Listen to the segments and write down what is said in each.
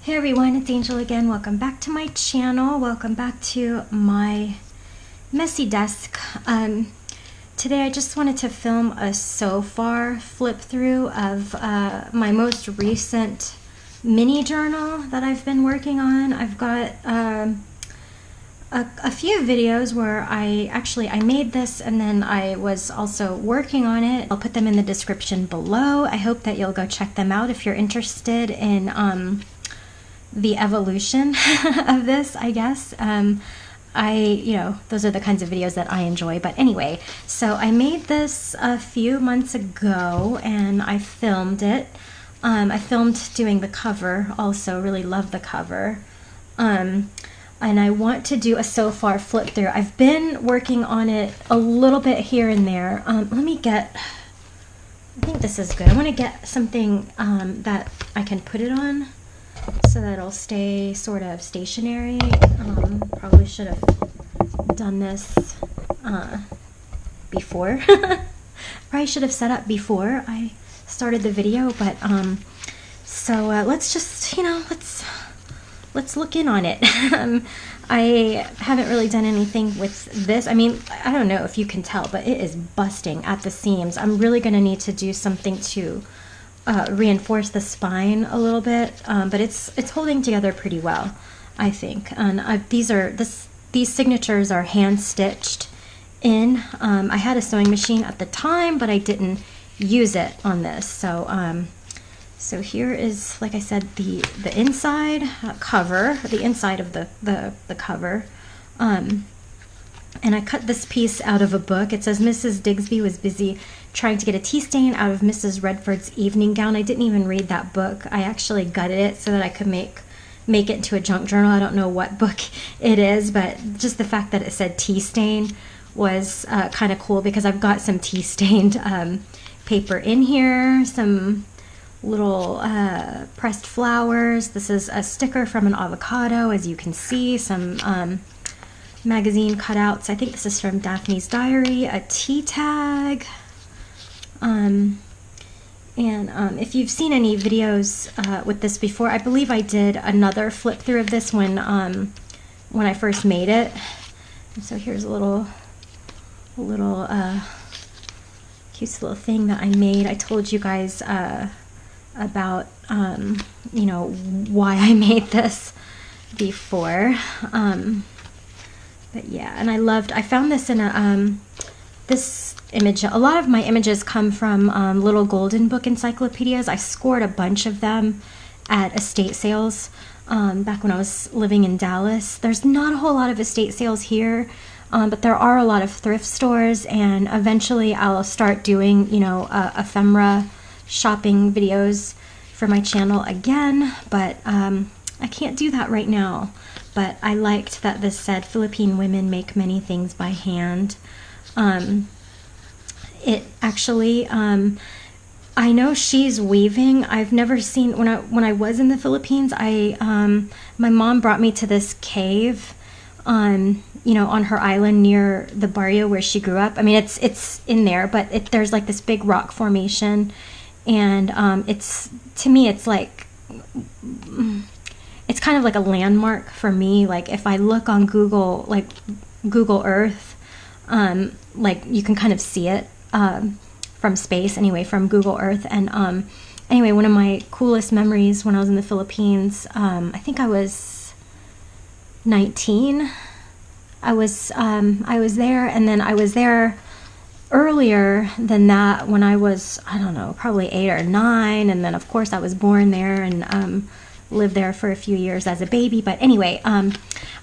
Hey everyone, it's Angel again. Welcome back to my channel. Welcome back to my messy desk. Today I just wanted to film a so far flip through of my most recent mini journal that I've been working on. I've got a few videos where I made this and then I was also working on it. I'll put them in the description below. I hope that you'll go check them out if you're interested in the evolution of this, I guess. Those are the kinds of videos that I enjoy. But anyway, so I made this a few months ago and I filmed it. I filmed doing the cover also, really love the cover. And I want to do a so far flip through. I've been working on it a little bit here and there. I think this is good. I want to get something that I can put it on so that it'll stay sort of stationary. Probably should have done this before. Probably should have set up before I started the video, but let's just, let's look in on it. I haven't really done anything with this. I mean, I don't know if you can tell, but it is busting at the seams. I'm really going to need to do something to reinforce the spine a little bit, but it's holding together pretty well, I think. And these signatures are hand stitched in. I had a sewing machine at the time, but I didn't use it on this. So here is, like I said, the inside cover, the inside of the cover. And I cut this piece out of a book. It says Mrs. Digsby was busy trying to get a tea stain out of Mrs. Redford's evening gown. I didn't even read that book. I actually gutted it so that I could make it into a junk journal. I don't know what book it is, but just the fact that it said tea stain was kind of cool, because I've got some tea stained paper in here, some little pressed flowers. This is a sticker from an avocado, as you can see, some magazine cutouts. I think this is from Daphne's Diary, a tea tag. If you've seen any videos with this before, I believe I did another flip through of this when I first made it. And so here's a little cute little thing that I made. I told you guys about why I made this before. But yeah, and I found this in this image. A lot of my images come from little golden book encyclopedias. I scored a bunch of them at estate sales back when I was living in Dallas. There's not a whole lot of estate sales here, but there are a lot of thrift stores, and eventually I'll start doing, ephemera shopping videos for my channel again, but I can't do that right now. But I liked that this said Philippine women make many things by hand. It actually, I know she's weaving. I've never seen, when I was in the Philippines, my mom brought me to this cave on her island near the barrio where she grew up. I mean, it's in there, but there's like this big rock formation, and to me it's like, it's kind of like a landmark for me. Like if I look on Google, like Google Earth, like you can kind of see it from space, anyway, from Google Earth. And anyway, one of my coolest memories when I was in the Philippines, I think I was 19. I was there, and then I was there earlier than that when I was, I don't know, probably 8 or 9, and then of course I was born there and lived there for a few years as a baby. But anyway, I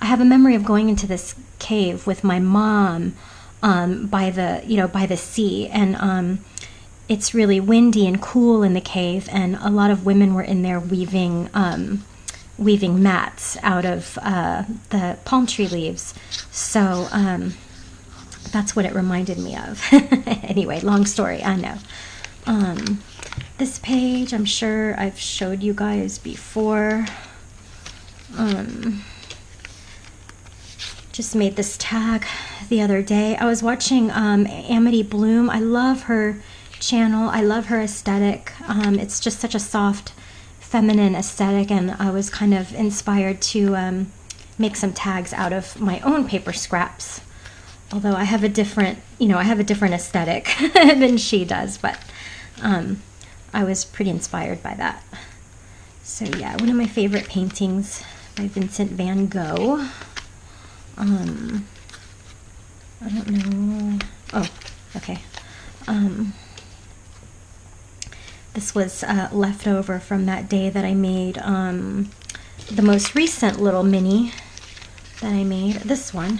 have a memory of going into this cave with my mom by the sea, and it's really windy and cool in the cave, and a lot of women were in there weaving mats out of the palm tree leaves. So that's what it reminded me of. Anyway, long story, I know. This page, I'm sure I've showed you guys before. Just made this tag the other day. I was watching Amity Bloom. I love her channel. I love her aesthetic. It's just such a soft feminine aesthetic, and I was kind of inspired to make some tags out of my own paper scraps. Although I have a different, I have a different aesthetic than she does, but I was pretty inspired by that. So yeah, one of my favorite paintings by Vincent van Gogh. I don't know. Oh, okay. This was left over from that day that I made the most recent little mini that I made. This one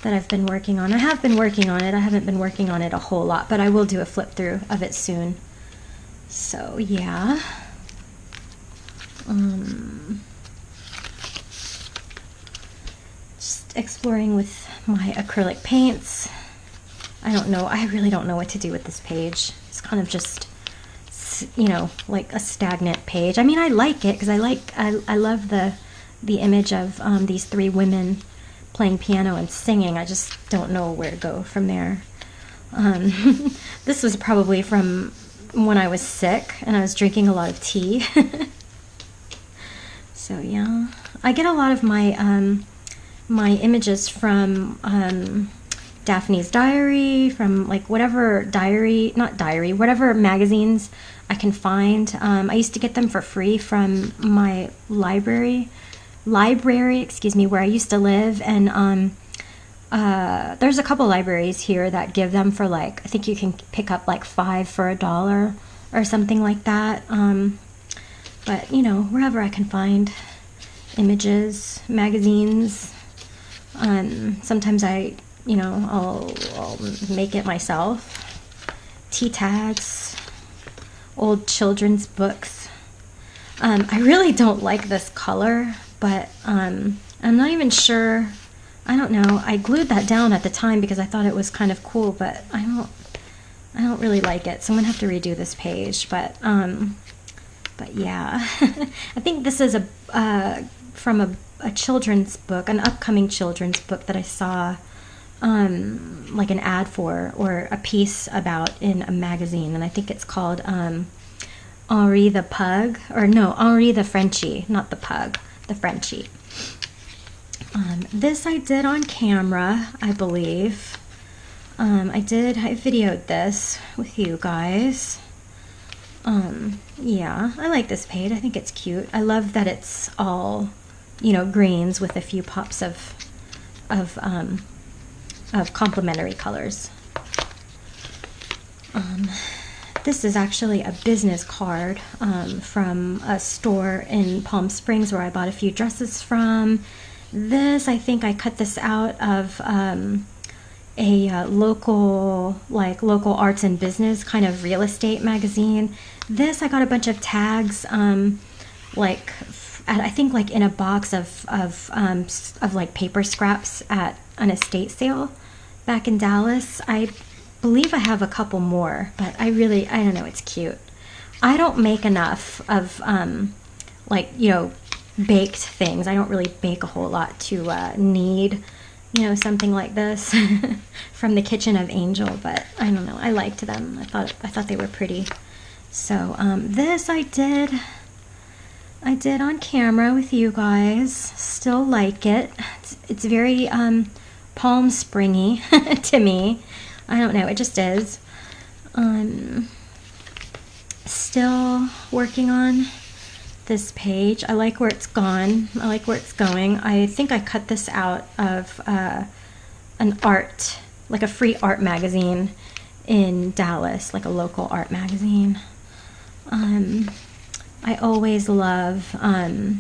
that I've been working on. I have been working on it. I haven't been working on it a whole lot, but I will do a flip through of it soon. So yeah. Just exploring with my acrylic paints. I don't know. I really don't know what to do with this page. It's kind of just, like a stagnant page. I mean, I like it because I love the image of these three women playing piano and singing. I just don't know where to go from there. This was probably from when I was sick and I was drinking a lot of tea. So yeah, I get a lot of my my images from Daphne's diary, from like whatever whatever magazines I can find. I used to get them for free from my library, excuse me, where I used to live, and there's a couple libraries here that give them for like, I think you can pick up like 5 for $1 or something like that. But wherever I can find images, magazines, sometimes I'll make it myself. Tea tags, old children's books. I really don't like this color, but I'm not even sure. I don't know. I glued that down at the time because I thought it was kind of cool, but I don't really like it. So I'm gonna have to redo this page. But yeah, I think this is from a children's book, an upcoming children's book that I saw like an ad for or a piece about in a magazine, and I think it's called Henri the Pug, or no, Henri the Frenchie, not the pug, the Frenchie. This I did on camera, I believe. I videoed this with you guys. Yeah, I like this page. I think it's cute. I love that it's all, greens with a few pops of complementary colors. This is actually a business card from a store in Palm Springs where I bought a few dresses from. This, I think I cut this out of a local arts and business kind of real estate magazine. This, I got a bunch of tags, I think like in a box of like paper scraps at an estate sale back in Dallas. I believe I have a couple more, but I don't know, it's cute. I don't make enough of baked things. I don't really bake a whole lot to need something like this from the Kitchen of Angel, but I don't know, I liked them. I thought they were pretty. So this I did on camera with you guys. Still like it. It's very Palm Springy to me. I don't know, it just is. Still working on this page. I like where it's gone. I like where it's going. I think I cut this out of an art, like a free art magazine in Dallas, like a local art magazine. I always love, mother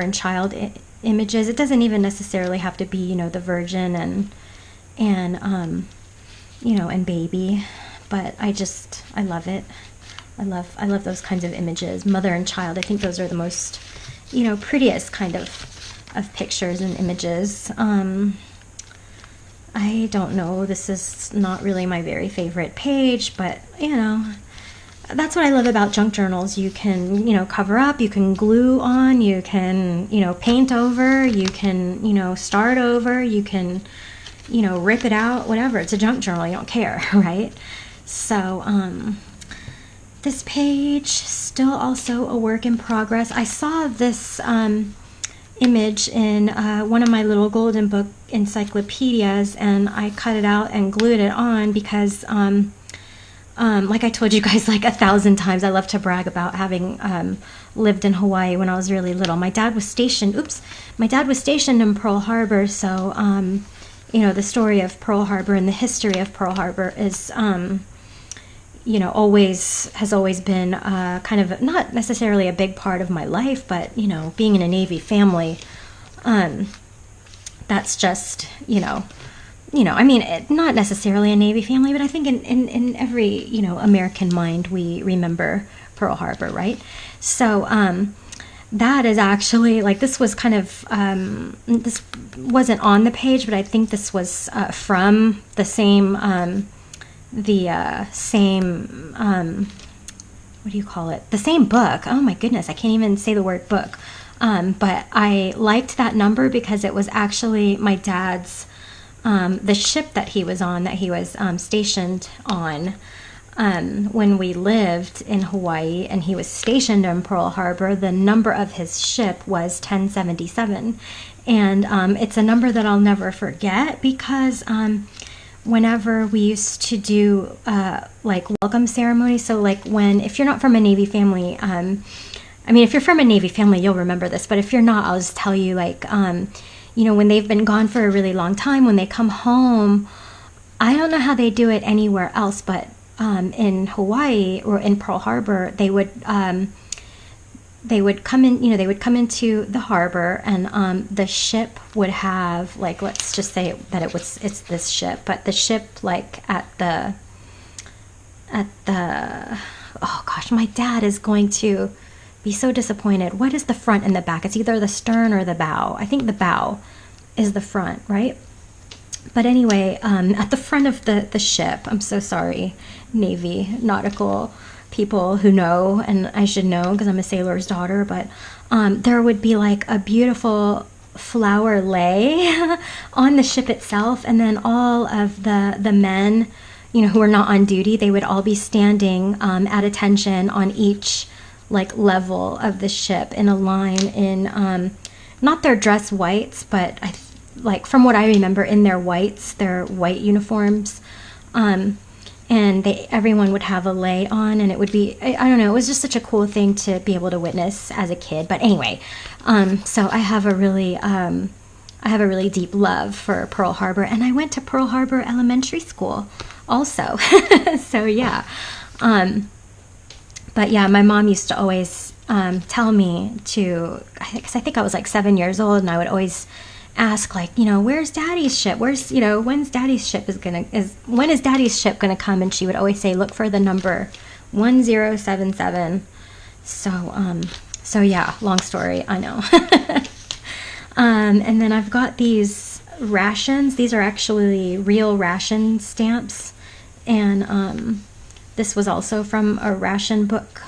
and child images. It doesn't even necessarily have to be, the Virgin and baby, but I love it. I love those kinds of images, mother and child. I think those are the most, prettiest kind of pictures and images. I don't know, this is not really my very favorite page, but that's what I love about junk journals. You can, cover up, you can glue on, you can, paint over, you can, start over, you can, rip it out, whatever. It's a junk journal, you don't care, right? So, This page, still also a work in progress. I saw this image in one of my little golden book encyclopedias, and I cut it out and glued it on because like I told you guys like 1,000 times, I love to brag about having lived in Hawaii when I was really little. My dad was stationed in Pearl Harbor, so you know, the story of Pearl Harbor and the history of Pearl Harbor is you know, has always been kind of not necessarily a big part of my life, but you know, being in a Navy family, that's just, you know, I mean, not necessarily a Navy family, but I think in every, you know, American mind, we remember Pearl Harbor, right? So that is actually, like, this was kind of, this wasn't on the page, but I think this was from the same, what do you call it? The same book. Oh my goodness, I can't even say the word book. But I liked that number because it was actually my dad's, the ship that he was on, that he was stationed on when we lived in Hawaii, and he was stationed in Pearl Harbor. The number of his ship was 1077. And it's a number that I'll never forget because whenever we used to do like welcome ceremonies, so like if you're not from a Navy family, I mean, if you're from a Navy family, you'll remember this, but if you're not, I'll just tell you, like, you know, when they've been gone for a really long time, when they come home, I don't know how they do it anywhere else, but in Hawaii or in Pearl Harbor, they would come in, you know, they would come into the harbor, and the ship would have, like, let's just say that it's this ship, but the ship, like, at the oh gosh, my dad is going to be so disappointed. What is the front and the back? It's either the stern or the bow. I think the bow is the front, right? But anyway, at the front of the ship, I'm so sorry, Navy nautical people who know, and I should know because I'm a sailor's daughter, but there would be like a beautiful flower lei on the ship itself, and then all of the men, you know, who are not on duty, they would all be standing at attention on each like level of the ship in a line in not their dress whites, but like from what I remember, in their whites, their white uniforms, and everyone would have a lei on, and it would be, I don't know, it was just such a cool thing to be able to witness as a kid. But anyway, so I have a really deep love for Pearl Harbor, and I went to Pearl Harbor Elementary School also. So yeah, but yeah, my mom used to always tell me to, because I think I was like 7 years old, and I would always ask, like, you know, where's Daddy's ship? Where's, you know, when is Daddy's ship gonna come? And she would always say, look for the number 1077. So yeah, long story, I know. And then I've got these rations. These are actually real ration stamps, and this was also from a ration book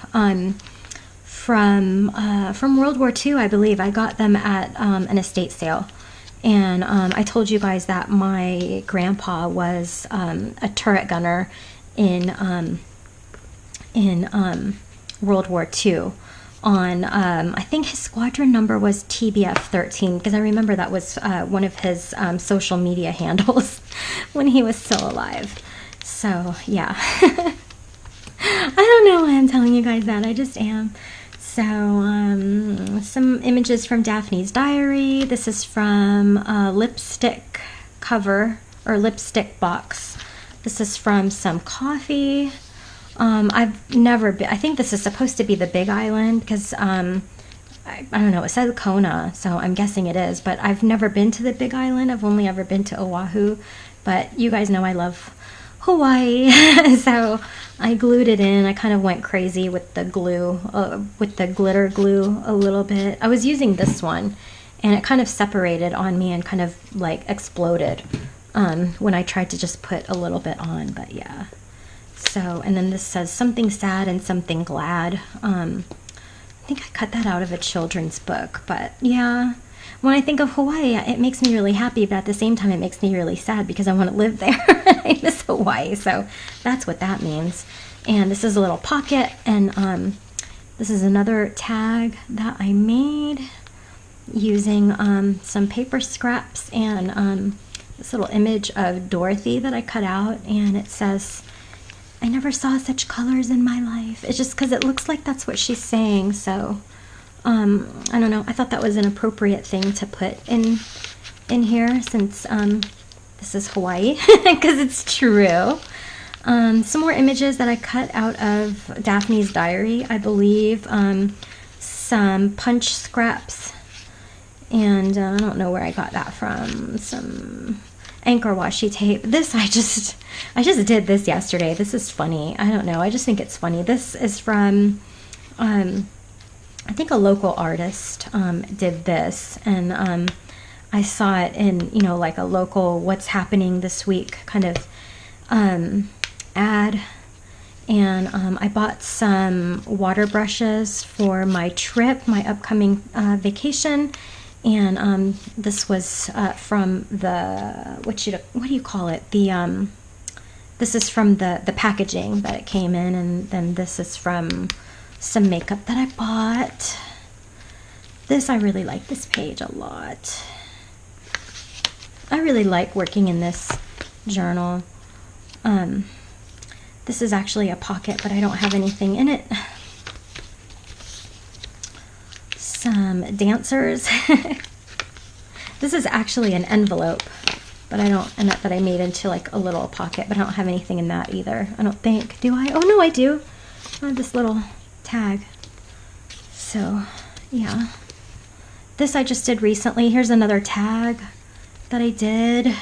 from World War II, I believe. I got them at an estate sale. And I told you guys that my grandpa was a turret gunner in World War II. On I think his squadron number was TBF 13, because I remember that was one of his social media handles when he was still alive. So yeah, I don't know why I'm telling you guys that. I just am. So, some images from Daphne's diary. This is from a lipstick cover, or lipstick box. This is from some coffee. I've never been, I think this is supposed to be the Big Island, because, I don't know, it says Kona, so I'm guessing it is, but I've never been to the Big Island. I've only ever been to Oahu, but you guys know I love Hawaii, so I glued it in. I kind of went crazy with the glue, with the glitter glue a little bit. I was using this one, and it kind of separated on me and kind of like exploded when I tried to just put a little bit on, but yeah. So, and then this says something sad and something glad. I think I cut that out of a children's book, but yeah. When I think of Hawaii, it makes me really happy, but at the same time, it makes me really sad because I want to live there. I miss Hawaii, so that's what that means. And this is a little pocket, and this is another tag that I made using some paper scraps and this little image of Dorothy that I cut out, and it says, "I never saw such colors in my life." It's just because it looks like that's what she's saying, so I don't know, I thought that was an appropriate thing to put in here, since this is Hawaii, because it's true. Some more images that I cut out of Daphne's diary, I believe. Some punch scraps, and I don't know where I got that from. Some anchor washi tape. This I just did this yesterday. This is funny. I don't know. I just think it's funny. This is from I think a local artist did this, and I saw it in, you know, like a local what's happening this week kind of ad, and I bought some water brushes for my trip, my upcoming vacation, and this was from the what do you call it, the this is from the packaging that it came in, and then this is from some makeup that I bought. This, I really like this page a lot. I really like working in this journal. This is actually a pocket, but I don't have anything in it. Some dancers. This is actually an envelope, but that I made into like a little pocket, but I don't have anything in that either. I don't think. Do I? Oh no, I do. I have this little tag. So yeah, this I just did recently. Here's another tag that I did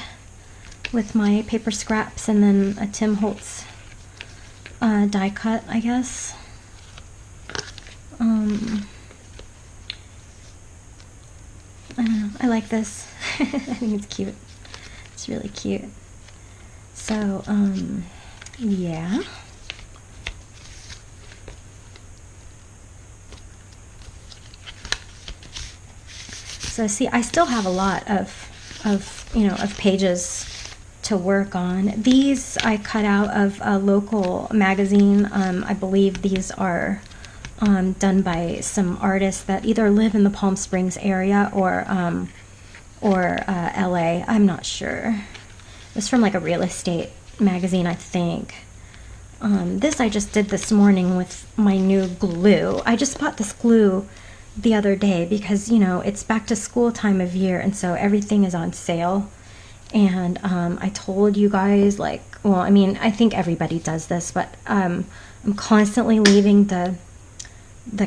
with my paper scraps, and then a Tim Holtz die cut, I guess. I don't know, I like this. I think it's cute. It's really cute. So yeah. So see, I still have a lot of pages to work on. These I cut out of a local magazine. I believe these are done by some artists that either live in the Palm Springs area or LA. I'm not sure. It was from like a real estate magazine, I think. This I just did this morning with my new glue. I just bought this glue the other day because, you know, it's back to school time of year, and so everything is on sale. And I told you guys, like, well, I mean, I think everybody does this, but I'm constantly leaving the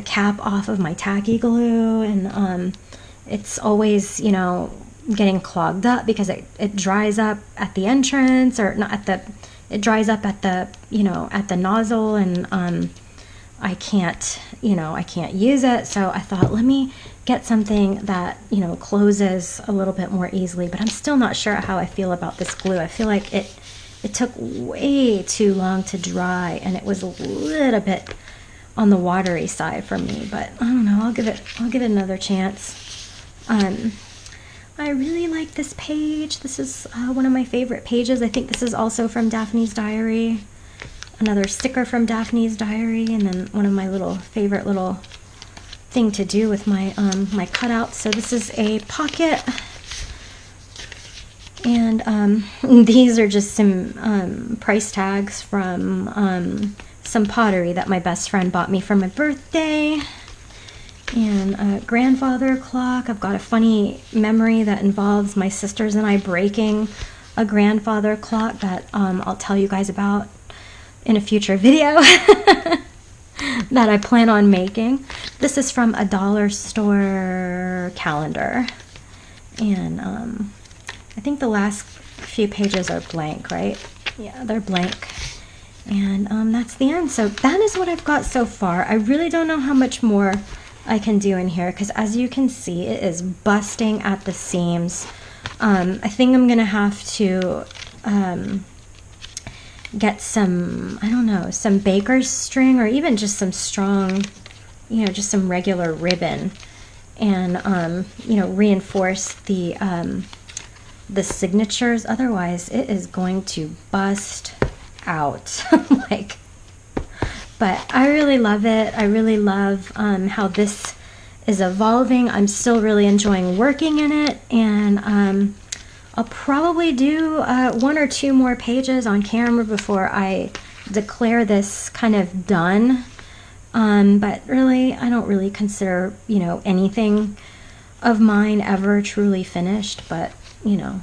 cap off of my tacky glue, and it's always, you know, getting clogged up because it dries up at the entrance, or not at the, it dries up at the, you know, at the nozzle, and I can't use it. So I thought, let me get something that, you know, closes a little bit more easily. But I'm still not sure how I feel about this glue. I feel like it took way too long to dry, and it was a little bit on the watery side for me. But I don't know, I'll give it another chance. I really like this page. This is one of my favorite pages. I think this is also from Daphne's diary. Another sticker from Daphne's diary, and then one of my favorite little thing to do with my my cutouts. So this is a pocket, and these are just some price tags from some pottery that my best friend bought me for my birthday. And a grandfather clock. I've got a funny memory that involves my sisters and I breaking a grandfather clock that I'll tell you guys about in a future video that I plan on making. This is from a dollar store calendar, and I think the last few pages are blank, right? Yeah, they're blank. And that's the end. So that is what I've got so far. I really don't know how much more I can do in here, because as you can see, it is busting at the seams. I think I'm gonna have to get some, I don't know, some baker's string, or even just some strong, you know, just some regular ribbon, and you know, reinforce the signatures. Otherwise it is going to bust out. Like, But I really love it. I really love how this is evolving. I'm still really enjoying working in it, and I'll probably do 1 or 2 more pages on camera before I declare this kind of done. But really, I don't really consider, you know, anything of mine ever truly finished, but, you know,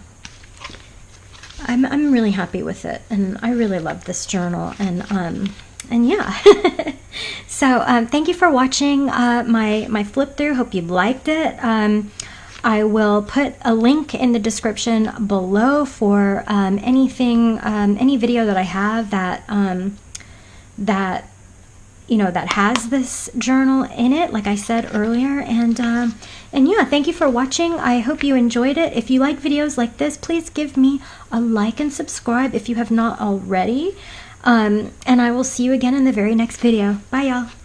I'm really happy with it, and I really love this journal, and yeah. So thank you for watching my flip through. Hope you liked it. I will put a link in the description below for anything, any video that I have that you know, that has this journal in it, like I said earlier. And yeah, thank you for watching. I hope you enjoyed it. If you like videos like this, please give me a like and subscribe if you have not already. And I will see you again in the very next video. Bye, y'all.